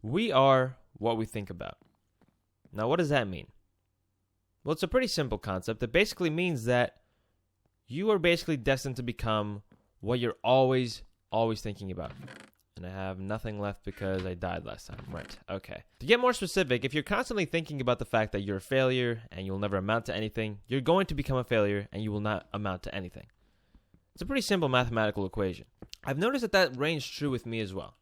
We are what we think about. Now, what does that mean? Well, it's a pretty simple concept. It basically means that you are basically destined to become what you're always thinking about. And I have nothing left because I died last time. Right. Okay. To get more specific, if you're constantly thinking about the fact that you're a failure and you'll never amount to anything, you're going to become a failure and you will not amount to anything. It's a pretty simple mathematical equation. I've noticed that rings true with me as well.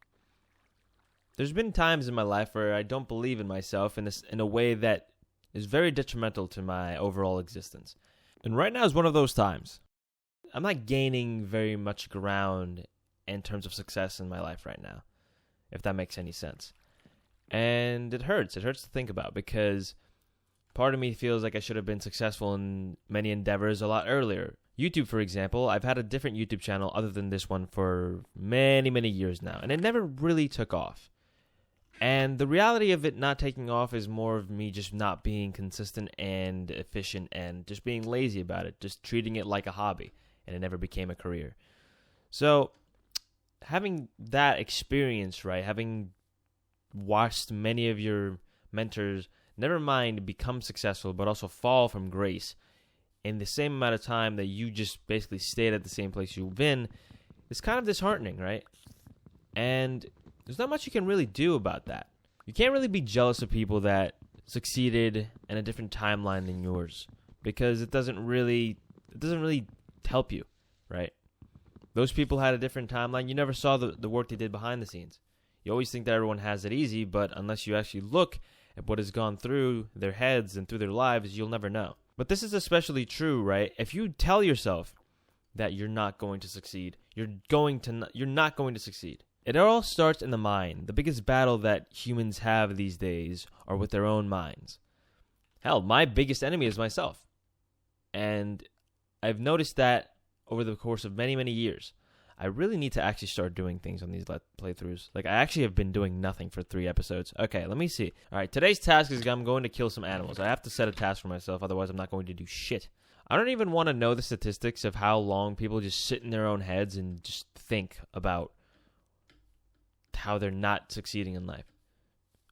There's been times in my life where I don't believe in myself in a way that is very detrimental to my overall existence. And right now is one of those times. I'm not gaining very much ground in terms of success in my life right now, if that makes any sense. And it hurts. It hurts to think about because part of me feels like I should have been successful in many endeavors a lot earlier. YouTube, for example, I've had a different YouTube channel other than this one for many, many years now, and it never really took off. And the reality of it not taking off is more of me just not being consistent and efficient and just being lazy about it, just treating it like a hobby, and it never became a career. So having that experience, right, having watched many of your mentors, never mind become successful, but also fall from grace in the same amount of time that you just basically stayed at the same place you've been, it's kind of disheartening, right? And there's not much you can really do about that. You can't really be jealous of people that succeeded in a different timeline than yours because it doesn't really help you, right? Those people had a different timeline. You never saw the work they did behind the scenes. You always think that everyone has it easy, but unless you actually look at what has gone through their heads and through their lives, you'll never know. But this is especially true, right? If you tell yourself that you're not going to succeed, you're not going to succeed. It all starts in the mind. The biggest battle that humans have these days are with their own minds. Hell, my biggest enemy is myself. And I've noticed that over the course of many, many years. I really need to actually start doing things on these playthroughs. Like, I actually have been doing nothing for 3 episodes. Okay, let me see. All right, today's task is I'm going to kill some animals. I have to set a task for myself, otherwise I'm not going to do shit. I don't even want to know the statistics of how long people just sit in their own heads and just think about how they're not succeeding in life.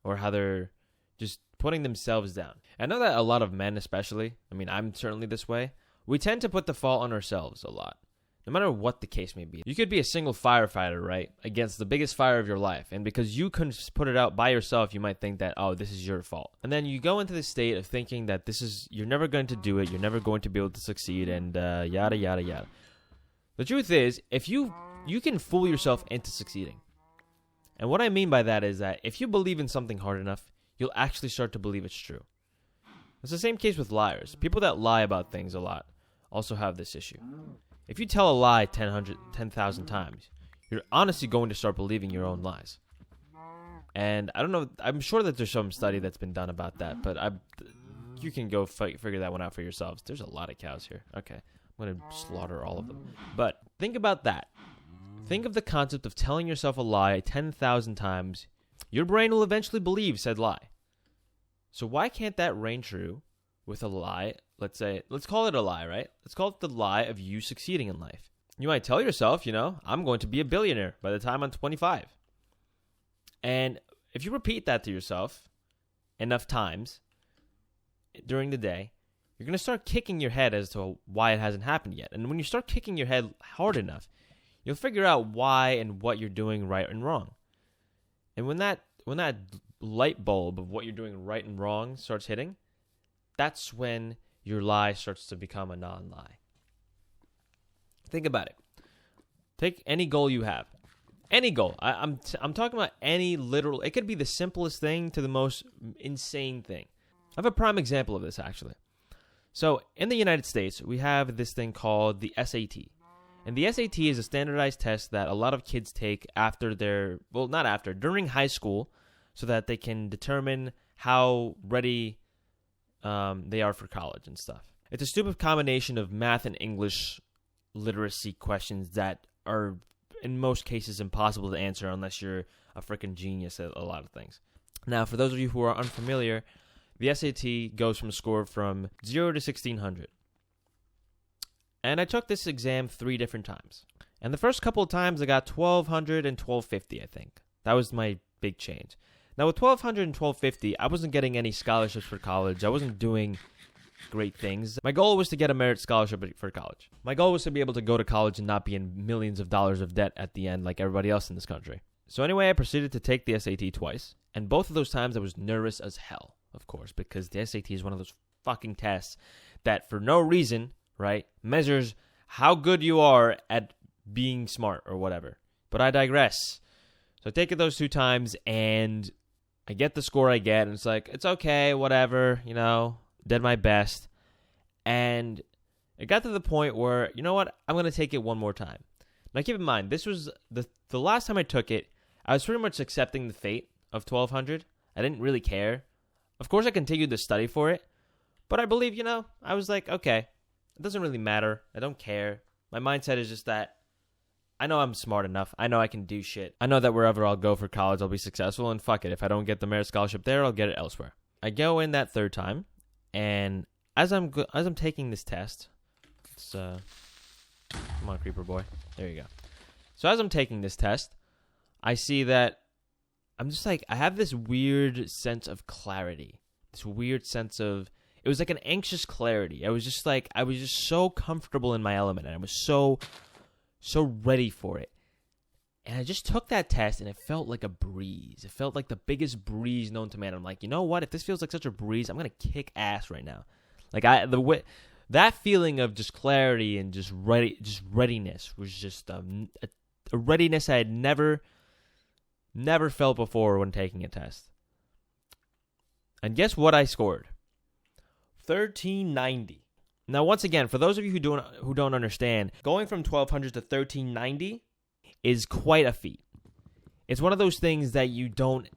Or how they're just putting themselves down. I know that a lot of men especially, I mean, I'm certainly this way, we tend to put the fault on ourselves a lot. No matter what the case may be. You could be a single firefighter, right? Against the biggest fire of your life. And because you couldn't put it out by yourself, you might think that, oh, this is your fault. And then you go into the state of thinking that you're never going to do it. You're never going to be able to succeed and yada, yada, yada. The truth is, if you can fool yourself into succeeding. And what I mean by that is that if you believe in something hard enough, you'll actually start to believe it's true. It's the same case with liars. People that lie about things a lot also have this issue. If you tell a lie 10,000 times, you're honestly going to start believing your own lies. And I don't know, I'm sure that there's some study that's been done about that, but you can go figure that one out for yourselves. There's a lot of cows here. Okay, I'm going to slaughter all of them. But think about that. Think of the concept of telling yourself a lie 10,000 times. Your brain will eventually believe said lie. So why can't that reign true with a lie? Let's call it a lie, right? Let's call it the lie of you succeeding in life. You might tell yourself, I'm going to be a billionaire by the time I'm 25. And if you repeat that to yourself enough times during the day, you're going to start kicking your head as to why it hasn't happened yet. And when you start kicking your head hard enough, you'll figure out why and what you're doing right and wrong. And when that light bulb of what you're doing right and wrong starts hitting, that's when your lie starts to become a non-lie. Think about it. Take any goal you have. Any goal. I'm talking about any literal. It could be the simplest thing to the most insane thing. I have a prime example of this, actually. So, in the United States, we have this thing called the SAT. And the SAT is a standardized test that a lot of kids take during high school, so that they can determine how ready they are for college and stuff. It's a stupid combination of math and English literacy questions that are, in most cases, impossible to answer unless you're a freaking genius at a lot of things. Now, for those of you who are unfamiliar, the SAT goes from a score from 0 to 1,600. And I took this exam 3 different times. And the first couple of times I got 1,200 and 1,250, I think. That was my big change. Now, with 1,200 and 1,250, I wasn't getting any scholarships for college. I wasn't doing great things. My goal was to get a merit scholarship for college. My goal was to be able to go to college and not be in millions of dollars of debt at the end like everybody else in this country. So anyway, I proceeded to take the SAT twice. And both of those times I was nervous as hell, of course, because the SAT is one of those fucking tests that for no reason, right, measures how good you are at being smart or whatever. But I digress. So I take it those 2 times and I get the score I get, and it's like, it's okay, whatever, did my best. And it got to the point where, you know what, I'm going to take it one more time. Now keep in mind, this was the last time I took it, I was pretty much accepting the fate of 1,200. I didn't really care. Of course, I continued to study for it, but I believe, I was like, okay, it doesn't really matter. I don't care. My mindset is just that I know I'm smart enough. I know I can do shit. I know that wherever I'll go for college, I'll be successful, and fuck it. If I don't get the merit scholarship there, I'll get it elsewhere. I go in that 3rd time, and as I'm taking this test, come on, creeper boy. There you go. So as I'm taking this test, I see that I'm just like, I have this weird sense of clarity. This weird sense of, it was like an anxious clarity. I was just so comfortable in my element, and I was so ready for it. And I just took that test, and it felt like a breeze. It felt like the biggest breeze known to man. I'm like, you know what? If this feels like such a breeze, I'm going to kick ass right now. Like, that feeling of just clarity and just readiness was just a readiness I had never felt before when taking a test. And guess what I scored? 1,390. Now, once again, for those of you who don't understand, going from 1,200 to 1,390 is quite a feat. It's one of those things that you don't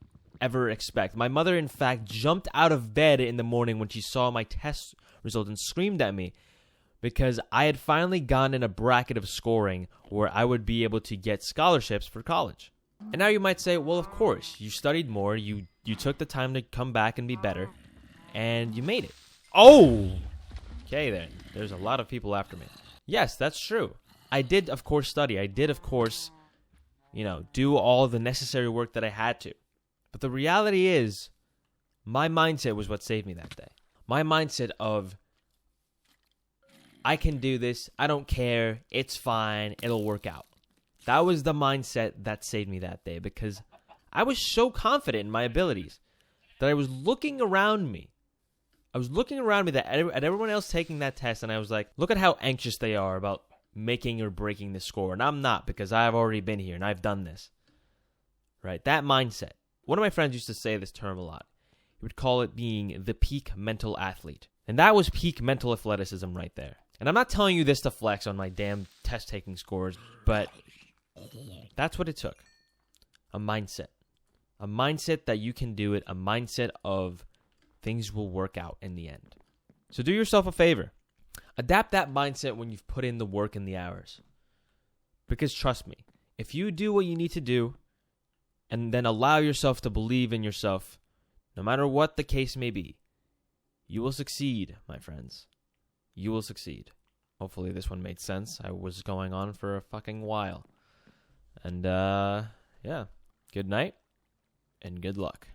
ever expect. My mother, in fact, jumped out of bed in the morning when she saw my test result and screamed at me because I had finally gotten in a bracket of scoring where I would be able to get scholarships for college. And now you might say, well, of course, you studied more, you took the time to come back and be better, and you made it. Oh! Okay, then. There's a lot of people after me. Yes, that's true. I did, of course, study. I did, of course, do all the necessary work that I had to. But the reality is, my mindset was what saved me that day. My mindset of, I can do this, I don't care, it's fine, it'll work out. That was the mindset that saved me that day because I was so confident in my abilities that I was looking around me. At everyone else taking that test, and I was like, look at how anxious they are about making or breaking the score. And I'm not, because I've already been here and I've done this. Right? That mindset. One of my friends used to say this term a lot. He would call it being the peak mental athlete. And that was peak mental athleticism right there. And I'm not telling you this to flex on my damn test-taking scores, but that's what it took. A mindset. A mindset that you can do it. A mindset of things will work out in the end. So do yourself a favor. Adapt that mindset when you've put in the work and the hours. Because trust me, if you do what you need to do and then allow yourself to believe in yourself, no matter what the case may be, you will succeed, my friends. You will succeed. Hopefully this one made sense. I was going on for a fucking while. And, yeah. Good night and good luck.